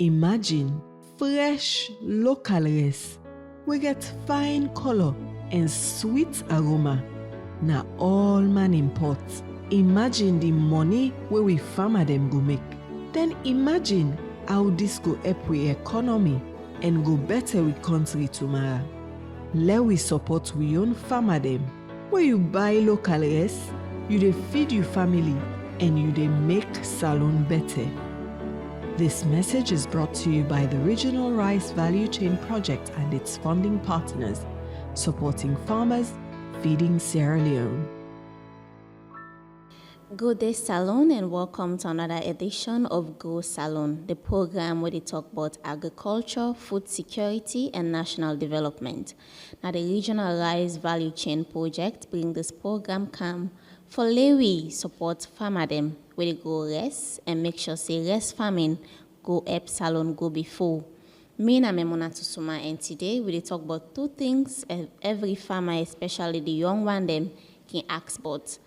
Imagine fresh local rice we get fine color and sweet aroma. Na all man import. Imagine the money where we farmer them go make. Then imagine how this go help we economy and go better with country tomorrow. Let we support we own farmer them. Where you buy local rice, you dey feed your family and you dey make Salone better. This message is brought to you by the Regional Rice Value Chain Project and its funding partners, supporting farmers, feeding Sierra Leone. Good day, Salone, and welcome to another edition of Go Salone, the program where they talk about agriculture, food security, and national development. Now, the Regional Rice Value Chain Project bring this program come for Lewi support farmer them where they go rest and make sure say rest farming go help Salone go before. Me and Memona Tusuma, and today we talk about two things every farmer, especially the young one, them can ask about: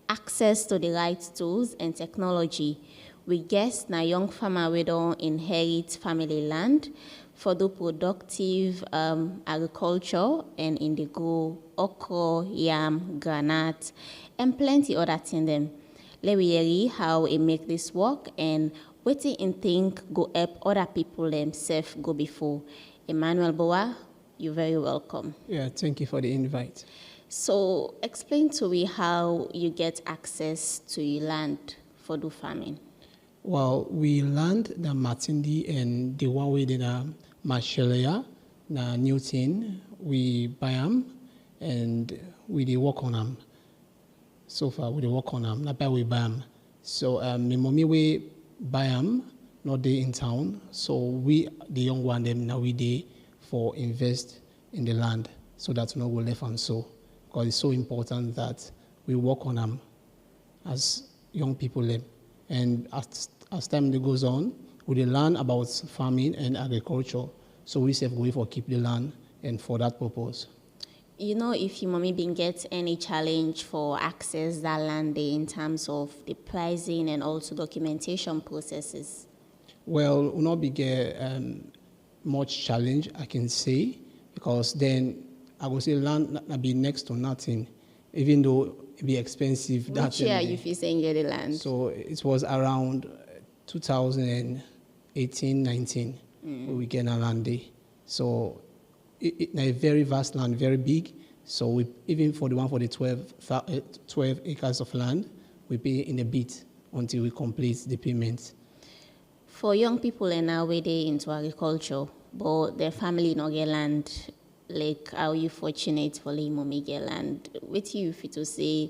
access to the right tools and technology. We guess na young farmer we don't inherit family land for do productive agriculture and in the grow okra, yam, granite, and plenty other things them. Let we hear how it make this work and what in think go help other people themselves go before. Emmanuel Boa, you're very welcome. Yeah, thank you for the invite. So explain to me how you get access to your land for do farming. Well, we land the Matindi and the one way in Mashelea, na Newton, we buy them and we dey work on them. So far, we dey work on them, not buy we buy them. So, my mommy we buy them, not they in town. So we, the young one, them now we dey for invest in the land so that we no go left and so. Because it's so important that we work on them as young people live. And as time goes on, we learn about farming and agriculture. So we save way for keep the land and for that purpose. You know, if your mommy been get any challenge for access that land day in terms of the pricing and also documentation processes? Well, will not be get much challenge, I can say, because then I would say land not be next to nothing, even though it be expensive. Which year you feel saying get the land? So it was around 2018, 19 when we get a land day. So it's a very vast land, very big. So we, even for the one for the 12 acres of land, we pay in a bit until we complete the payment. For young people and now we they into agriculture, but their family no get land. Like, how you fortunate for the mommy get land? What you fit to say?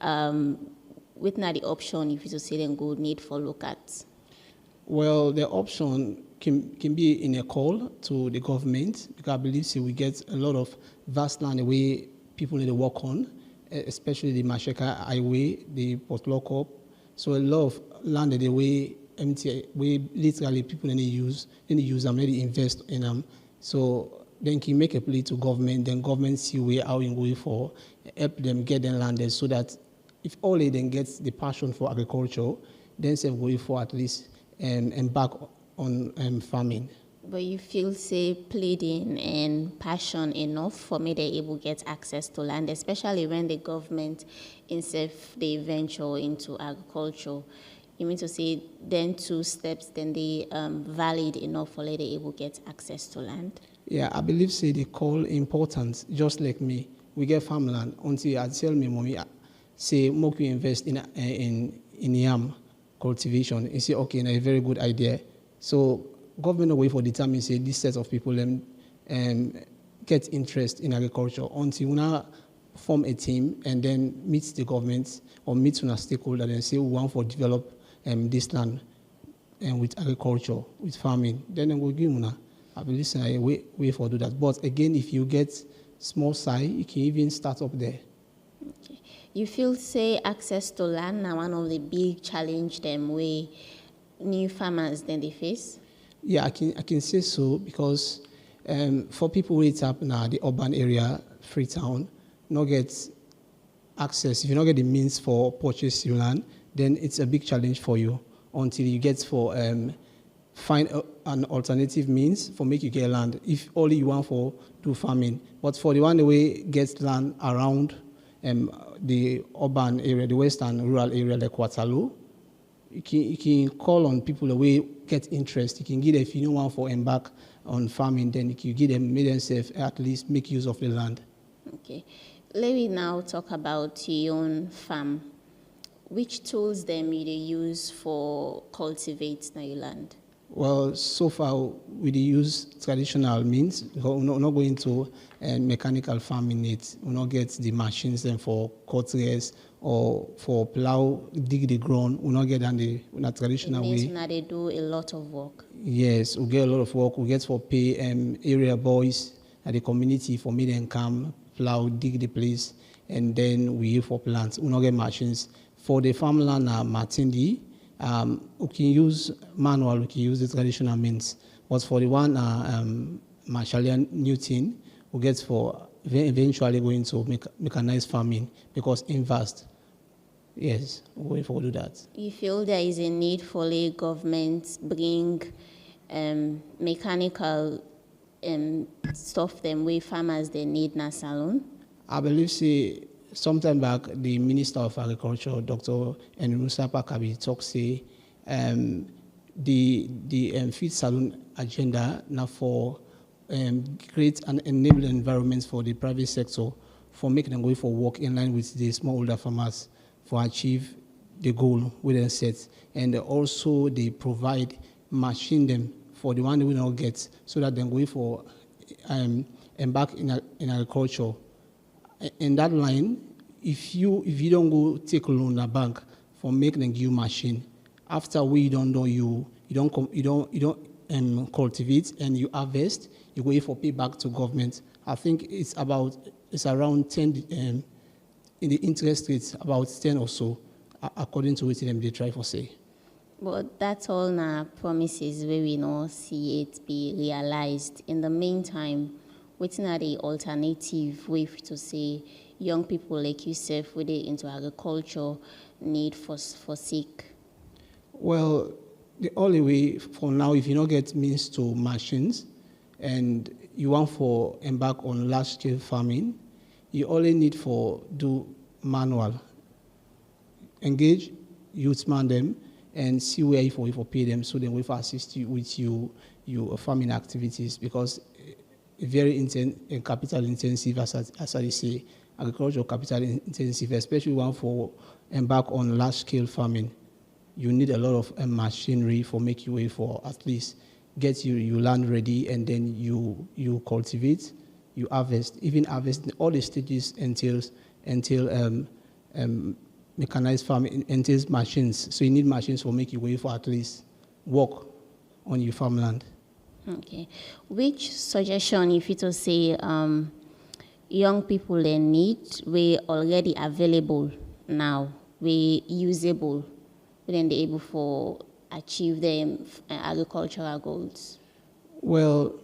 With not the option if you to say then go need for look at? Well, the option can be in a call to the government, because I believe we get a lot of vast land where people need to work on, especially the Masheka Highway, the Port Lockup. So a lot of land the way empty, where literally people need to use them, need to invest in them. So then can make a plea to government, then government see where how you go for, help them get them landed so that if all they then gets the passion for agriculture, then they go for at least embark on farming. But you feel say pleading and passion enough for me they able get access to land, especially when the government instead they venture into agriculture. You mean to say then 2 steps then they valid enough for they able get access to land? Yeah, I believe say they call important, just like me. We get farmland until I tell me, mommy, say, more you invest in yam cultivation. You say, okay, a very good idea. So government away for determine say this set of people get interest in agriculture until we now form a team and then meet the government or meet with a stakeholder and say we want to develop this land and with agriculture, with farming. Then we'll give you I believe say way for do that. But again, if you get small size, you can even start up there. Okay. You feel say access to land now one of the big challenge them way new farmers then they face? Yeah, I can say so because for people who it's up now the urban area, Freetown, not get access. If you not get the means for purchase your land, then it's a big challenge for you until you get for find an alternative means for make you get land if only you want for do farming. But for the one the way gets land around the urban area, the western rural area like Waterloo, you can call on people the way get interest. You can give them if you don't want for embark on farming, then you can give them make themselves at least make use of the land. Okay. Let me now talk about your own farm. Which tools them you dey use for cultivate na your land? Well, so far we use traditional means. We're not going to mechanical farming. We not get the machines then for cutlass or for plow, dig the ground. We not get on the traditional way. Now they do a lot of work. Yes, we get a lot of work. We get for pay area boys at the community for me then come plow, dig the place, and then we use for plants. We not get machines. For the farmland Matindi, we can use manual, we can use the traditional means. But for the one Marshalian Newton, we get for eventually going to mechanized farming because invest. Yes, we're going to do that. You feel there is a need for the government bring mechanical stuff them way farmers they need na Salone? I believe sometime back the Minister of Agriculture, Dr. Enusa Pakabi, talk say the feed Salone agenda now for create an enabling environment for the private sector for making them go for work in line with the smallholder farmers for achieve the goal with them set, and also they provide machine them for the one they will not get so that they go for embark in agriculture. In that line, if you don't go take a loan at a bank for making them give you machine, after we don't know you don't cultivate and you harvest, you wait for payback to government. I think it's around 10 in the interest rates about 10 or so, according to what they try for say. But that's all now promises where we not see it be realized. In the meantime, waiting at the alternative way to say young people like yourself with it into agriculture need for seek? Well, the only way for now, if you don't get means to machines and you want for embark on large scale farming, you only need for do manual. Engage, youth man them, and see where you for pay them so then we for assist you with your farming activities because very capital intensive as I say, agricultural capital intensive, especially one for embark on large scale farming. You need a lot of machinery for make you way for at least get your land ready and then you cultivate, you harvest, even harvest all the stages until mechanized farming entails machines. So you need machines for make you way for at least work on your farmland. Okay. Which suggestion if you to say young people they need we already available now, we usable, then they able for achieve them agricultural goals? Well,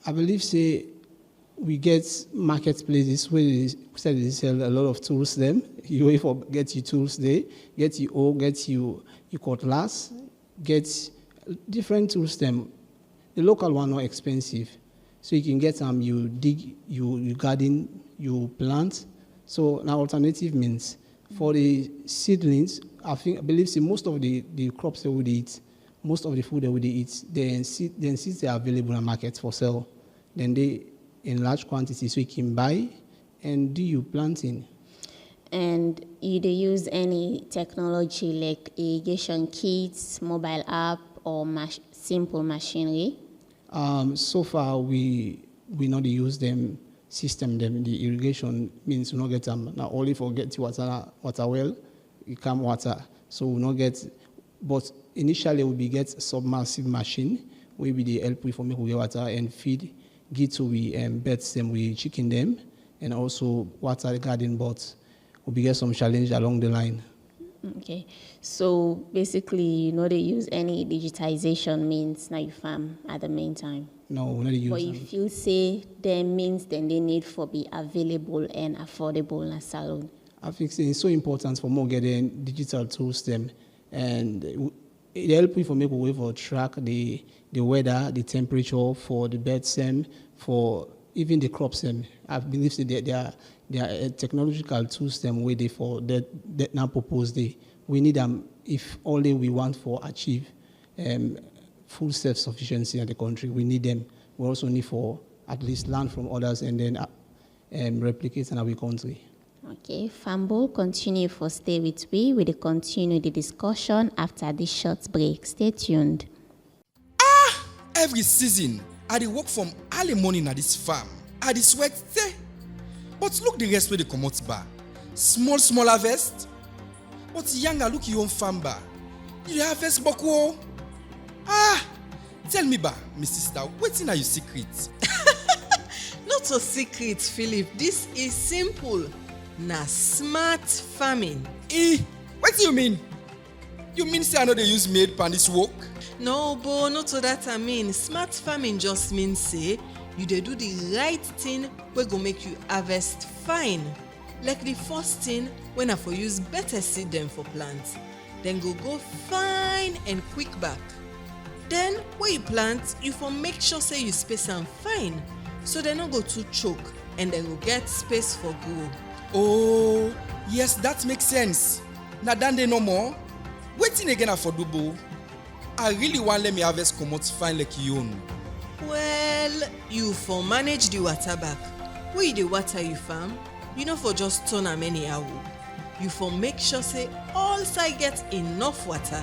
I believe we get marketplaces where they sell a lot of tools them. You wait for get your tools there, get your hoe, get your cutlass, get different tools them. The local one not expensive. So you can get them, you dig, you garden, you plant. So now alternative means for the seedlings, I believe most of the crops they would eat, most of the food they would eat, then seeds they are available in the market for sale. Then they in large quantities so you can buy and do your planting. And you do use any technology like irrigation kits, mobile app, or simple machinery? So far we not use them system them. The irrigation means we not get them not only for get water well, it come water. So we not get, but initially we get submersive machine where we the help we for make we get water and feed. Get to we birds them, we chicken them, and also water the garden, but we get some challenge along the line. Okay, so basically, you know they use any digitization means now you farm at the meantime. No, we not use. But if you say they means then they need for be available and affordable in a Salone. I think it's so important for more getting digital tools them, and it help you for make a way for track the weather, the temperature for the birds, for even the crops. I believe that there are technological tools them way they for that now propose we need them if only we want for achieve full self-sufficiency in the country. We need them. We also need for at least learn from others and then replicate in our country. Okay, Fambo, continue for stay with we. We will continue the discussion after this short break. Stay tuned. Every season, I dey work from early morning at this farm. I dey sweat say, but look the rest where they come out bar. Small harvest. But younger, look your own farm bar. You dey harvest boko. Tell me ba, my sister, wetin are your secret? Not so secret, Philip. This is simple. Na smart farming. What do you mean? You mean say I know they use made pan this work? No, but not so that I mean. Smart farming just means say you dey do the right thing wey go make you harvest fine. Like the first thing when I for use better seed them for plants, then go fine and quick back. Then when you plant, you for make sure say you space them fine, so they no go too choke and they go get space for grow. Oh, yes, that makes sense. Now than they no more. Waiting again for Dubo. I really want let me harvest come out fine like you own. Well, you for manage the water back. Where you the water you farm, you know for just turn am anyhow. You for make sure say all side get enough water.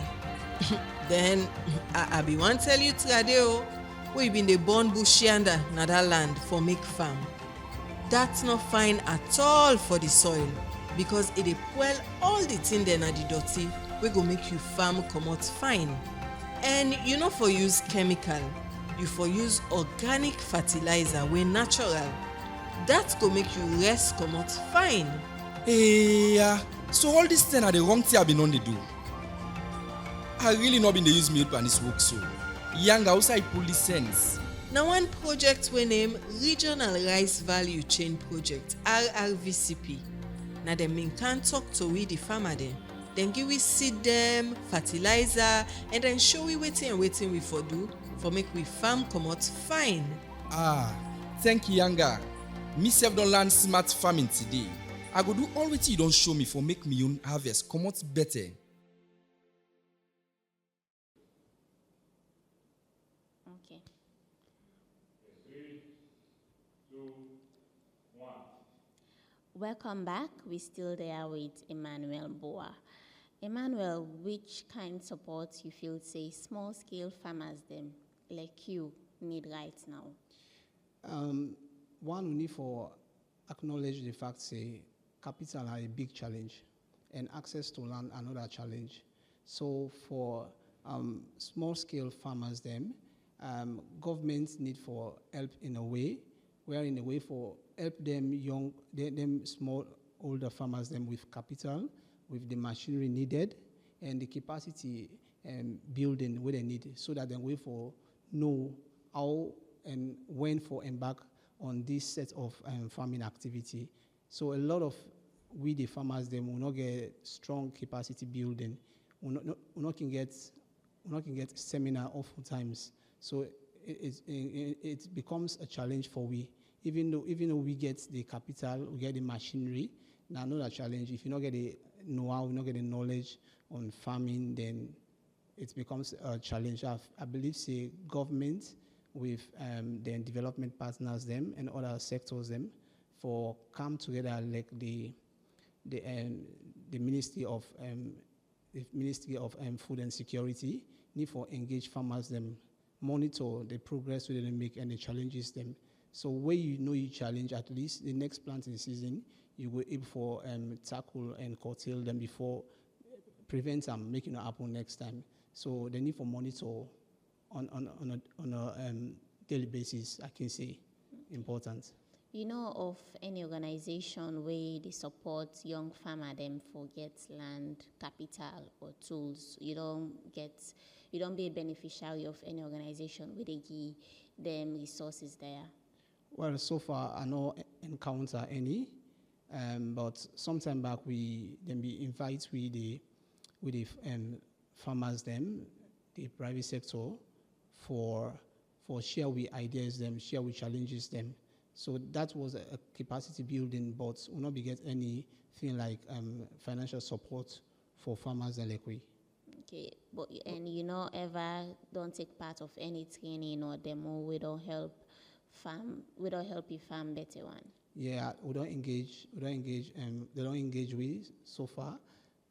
Then I be want tell you today we been the born bush yonder na that land for make farm. That's not fine at all for the soil because it dey well all the thing there na the dirty we go make you farm come out fine. And you know for use chemical, you for use organic fertilizer wey natural. That go make you rest come out fine. So all this thing are the wrong thing I been on the do. I really not been the use milk and this work so. Young outside police sense. Now one project we name Regional Rice Value Chain Project, RRVCP. Now them mean can talk to we the farmer then give we seed them, fertilizer, and then show we waiting we for do for make we farm come out fine. Thank you, Younger. Me self don't learn smart farming today. I go do all what you don't show me for make me own harvest come out better. Okay. 3, 2, 1. Welcome back. We're still there with Emmanuel Boa. Emmanuel, which kind of support you feel say small-scale farmers them like you need right now? One, we need for acknowledge the fact say capital are a big challenge and access to land another challenge. So for small-scale farmers them, governments need for help in a way, for help them them small older farmers them with capital, with the machinery needed and the capacity building where they need so that they way for know how and when for embark on this set of farming activity. So a lot of we the farmers them will not get strong capacity building. We not can get seminar oftentimes. So it becomes a challenge for we. Even though we get the capital, we get the machinery. Now another challenge. If you not get the know-how, we not get the knowledge on farming, then it becomes a challenge. I believe say government with then development partners them and other sectors them for come together like the Ministry of Food and Security need for engage farmers them, monitor the progress they make and the challenges them. So where you know you challenge, at least the next planting season, you will able for tackle and curtail them before prevent them making it happen next time. So the need for monitor on a daily basis, I can say, important. You know of any organization where they support young farmer them for get land, capital or tools? You don't be a beneficiary of any organization where they give them resources there? Well, so far I no encounter any, but sometime back we then be invite with the farmers them the private sector for share with ideas them, share with challenges them. So that was a capacity building, but will not be get anything like financial support for farmers like we. Okay, but and you know ever don't take part of any training or demo we don't help you farm better one. Yeah, we don't engage, they don't engage with so far.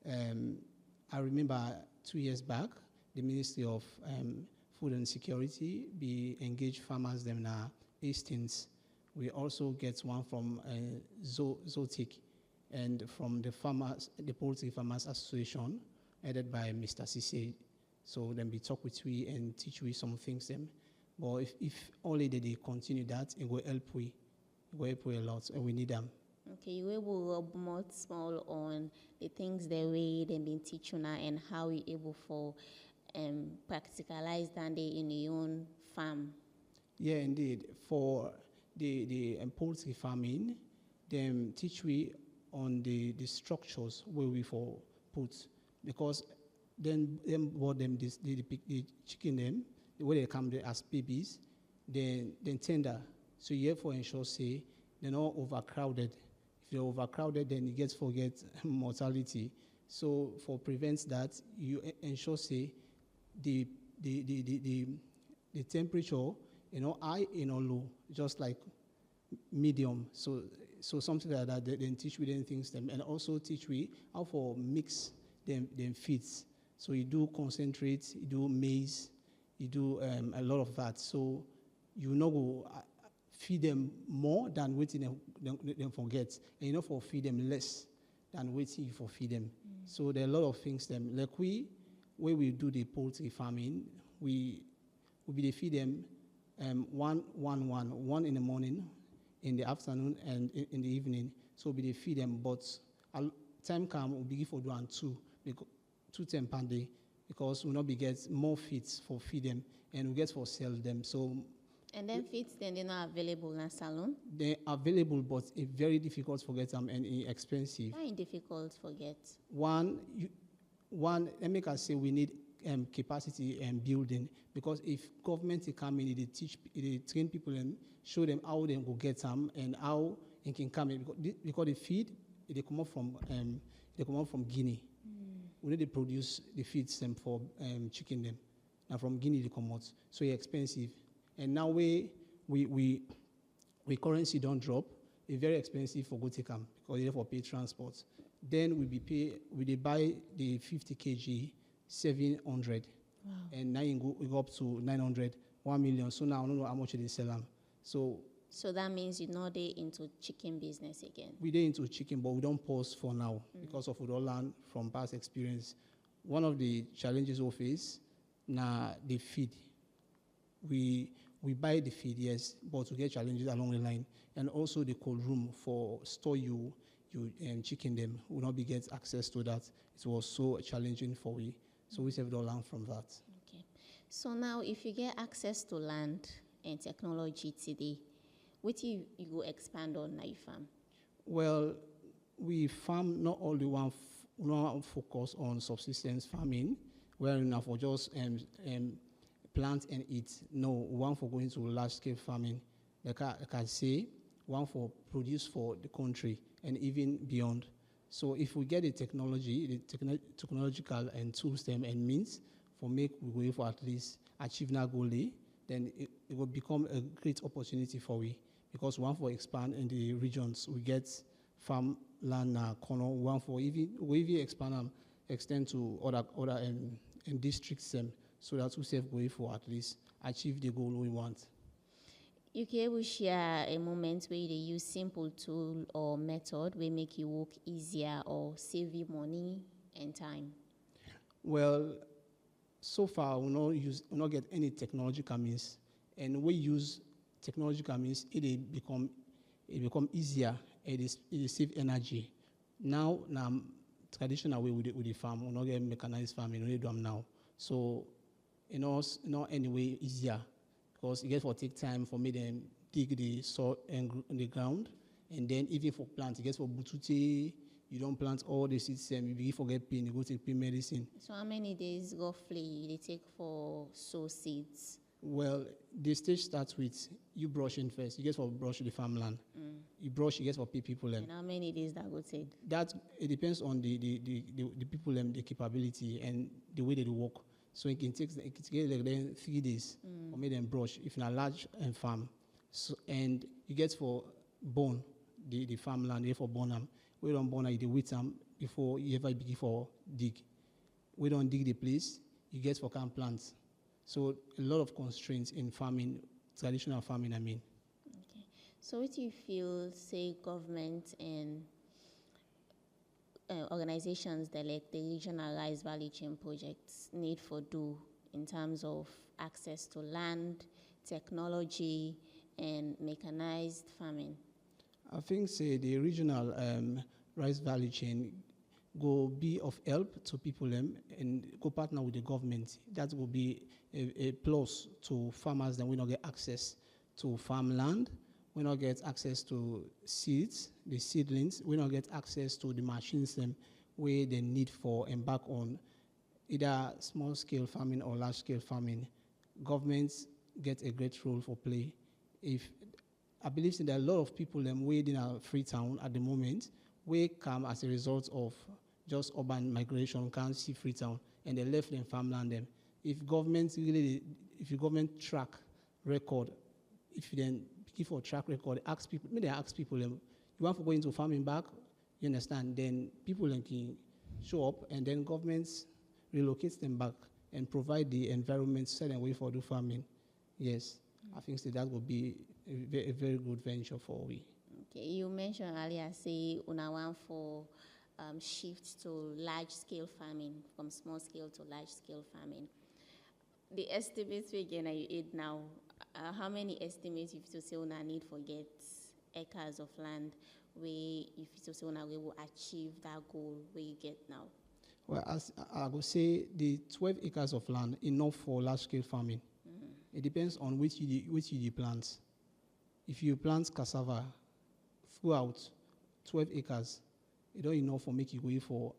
I remember 2 years back, the Ministry of Food and Security be engaged farmers them na Hastings. We also get one from Zotic and from the Poultry Farmers Association, headed by Mr. Cisse. So then we talk with we and teach we some things them. But if only they continue that, it will help we. It will help we a lot, and we need them. Okay, you will rub more small on the things the way they've been teaching now and how we able for practicalize that day in your own farm. Yeah, indeed. For the poultry farming, them teach we on the structures where we for put, because then what them the chicken them the way they come there as babies, then tender. So you have to ensure say they're not overcrowded. If they're overcrowded, then you forget mortality. So for prevents that, you ensure say the temperature, high, low, just like medium. So something like that. Then teach we them things them, and also teach we how for mix them feeds. So you do concentrate, you do maize, you do a lot of that. So you not go feed them more than waiting them forget, and you know for feed them less than waiting for feed them. So there are a lot of things them like where we do the poultry farming, we be feed them one in the morning, in the afternoon, and in the evening. So we feed them, but time come we begin for doing two times per day, because we not be get more feeds for feed them, and we get for sell them. So and then feeds then they're not available in a salon. they're available, but it's very difficult to get them and expensive. Why difficult to get? One, let me say we need capacity and building, because if government come in, they train people and show them how they go get them and how it can come in, because the feed they come out from Guinea. We need to produce the feeds them for chicken them, and from Guinea they come out, so it's expensive. And now we currency don't drop. It's very expensive for go take them, because they have to pay transport. Then we buy the 50 kg 700, wow. And now we go up to 900, 1 million. So now I don't know how much they sell them. So that means you're not into chicken business again. We're into chicken, but we don't pause for now because of we don't learn from past experience. One of the challenges we face now the feed. We buy the feed, yes, but we get challenges along the line, and also the cold room for store you chicken them. We not be get access to that. It was so challenging for we. So we have to learn from that. Okay. So now, if you get access to land and technology today, what you go expand on now you farm? Well, we farm not only one focus on subsistence farming, where enough for just plant and eat. No, one for going to large-scale farming. Like I say, one for produce for the country and even beyond. So if we get the technology, technological and tools them and means for make we go for at least achieve that goal, then it will become a great opportunity for we. Because one for expand in the regions, we get farm land corner. One for even expand extend to other districts so that we save way for at least achieve the goal we want. You can able share a moment where they use simple tool or method will make you work easier or save you money and time? Well, so far we not get any technological means, and we use technological means it become easier. It save energy. Now traditional way with the farm, we not get mechanized farming. We do them now. So not any way easier, because it gets for take time for me then dig the soil and the ground, and then even for plants, it gets for butute, you don't plant all the seeds, you begin forget pain, you go take pain medicine. So how many days roughly they take for sow seeds? Well, the stage starts with you brushing first. You get for brush the farmland. You brush, you get for pay people. And how many days that would take? That it depends on the people, the capability and the way they work. So it can take like then 3 days or make them brush if in a large farm. So and you get for burn the farmland, you for burn them. We don't burn you wait them before you ever begin for dig. We don't dig the place, you get for can plants. So a lot of constraints in farming, traditional farming, I mean. Okay. So what do you feel, say, government and organizations that like the regional rice value chain projects need for do in terms of access to land, technology, and mechanized farming? I think, say, the regional rice value chain go be of help to people and go partner with the government. That will be a plus to farmers that we not get access to farmland, we not get access to seeds, the seedlings, we not get access to the machines where they need for embark on either small scale farming or large scale farming. Governments get a great role for play. If I believe that there are a lot of people waiting in Freetown at the moment, we come as a result of just urban migration, can't see Freetown, and they left them farmland. If government track record, if you then give for track record, ask people, maybe they ask people, you want to go into farming back, you understand? Then people can show up, and then governments relocate them back and provide the environment certain way for do farming. Yes, I think that would be a very good venture for we. Okay, you mentioned earlier, say, una want for shift to large-scale farming, from small-scale to large-scale farming. The estimates we get you aid now, how many estimates you to say una need for get acres of land where you to say una we will achieve that goal where you get now? Well, as I would say, the 12 acres of land enough for large-scale farming. It depends on which you plant. If you plant cassava throughout 12 acres, it don't enough for make you go for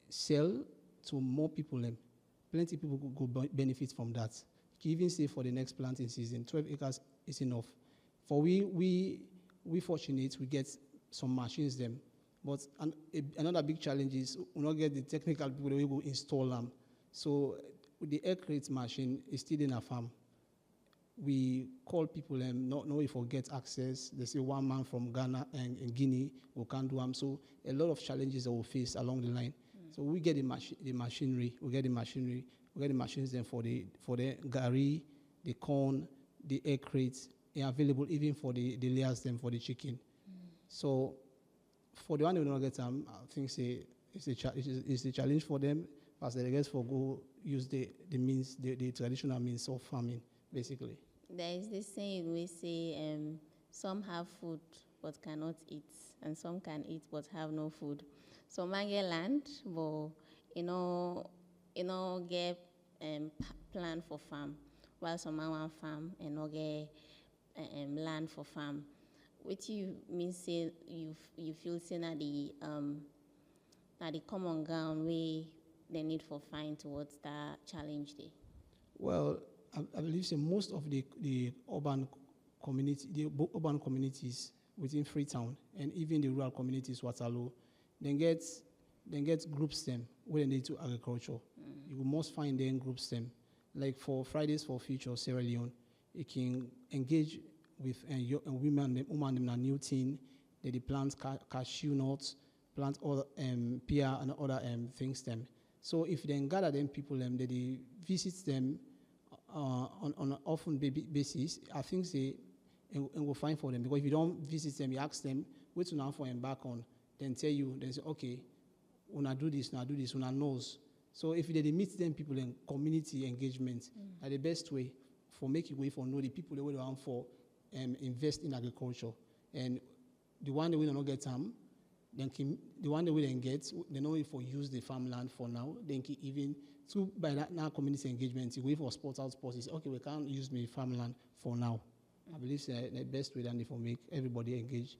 sell to more people. Plenty of people could go benefit from that. You can even say for the next planting season, 12 acres is enough. For we fortunate we get some machines them, but another big challenge is we not get the technical people that we will install them. So with the air crate machine is still in a farm. We call people not know if we get access. They say one man from Ghana and Guinea we can't do them. So a lot of challenges that we face along the line. So we get the machinery. We get the machines then for the gari, the corn, the egg crates, are available even for the layers them for the chicken. So for the one who don't get them, I think it's a challenge for them. As they get for go use the means, the traditional means of farming, basically. There is this saying we say some have food but cannot eat, and some can eat but have no food. So man get land, but you know get plan for farm, while some man want farm and no get land for farm. What you mean say you feel say na the common ground way they need for find towards that challenge day? Well, I believe so most of the urban communities within Freetown and even the rural communities, Waterloo, then get groups them where they need to agriculture. You must find them groups them. Like for Fridays for Future, Sierra Leone, you can engage with women them a new thing. They plant cashew nuts, plant other pear and other things them. So if they gather them people they visit them on an often basis, I think and we'll find for them, because if you don't visit them, you ask them what to now for embark on, then tell you, then say, okay, una do this, una knows. So if they meet them people in community engagement, are the best way for making way for know the people they will want for invest in agriculture. And the one that we don't get them, then the one that we then get, they know if we use the farmland for now, then even to by that now community engagement, we for sport out sports is okay, we can't use my farmland for now. I believe the best way than for make everybody engage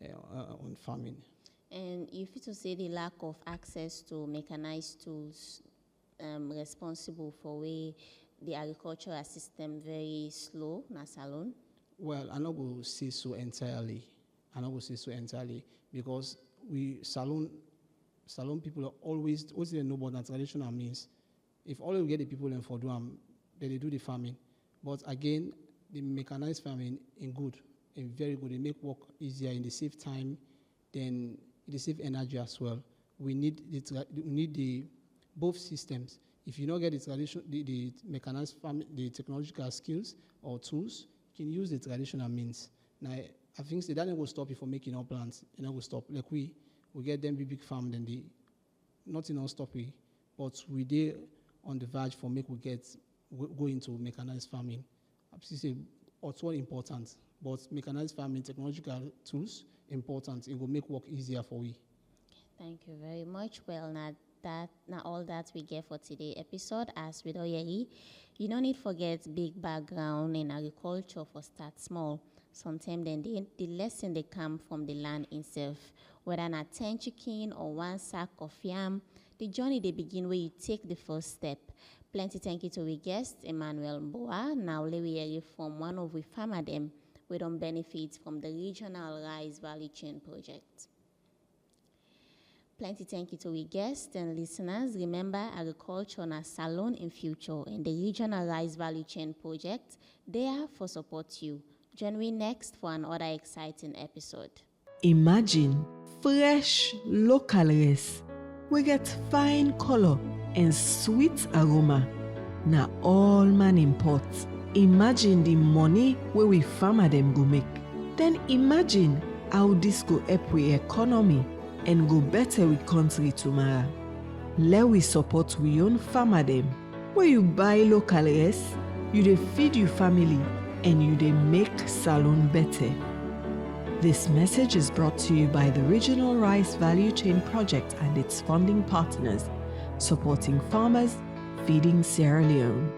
on farming. And if you to say the lack of access to mechanized tools responsible for way the agricultural system very slow na Salone? Well, I'm not going to say so entirely. Because Salone people are always they know about the traditional means. If all we get the people in for them, then they do the farming. But again, the mechanized farming in very good. They make work easier and they save time, then they save energy as well. We need the both systems. If you don't get the mechanized farming, the technological skills or tools, you can use the traditional means. Now, I think that will stop you from making our plants. And that will stop. Like we get them big farm, then nothing else stop we. But we did on the verge for go into mechanized farming. I say also important, but mechanized farming technological tools important. It will make work easier for we. Thank you very much. Well, now all that we get for today's episode. As with Oyeri, you don't need to forget big background in agriculture for start small. Sometimes then the lesson they come from the land itself. Whether not 10 chicken or 1 sack of yam, the journey they begin where you take the first step. Plenty thank you to our guest, Emmanuel Mboa. Now we hear from one of the farmer them we don't benefit from the regional rice value chain project. Plenty thank you to our guests and listeners. Remember, agriculture na Salone in future and the regional rice value chain project there for support you. Join me next for another exciting episode. Imagine fresh local rice. We get fine color and sweet aroma. Na all man import. Imagine the money where we farmer them go make. Then imagine how this go help with economy and go better with country tomorrow. Let we support we own farmer them. Where you buy local rice, you dey feed your family and you dey make Salone better. This message is brought to you by the Regional Rice Value Chain Project and its funding partners, supporting farmers, feeding Sierra Leone.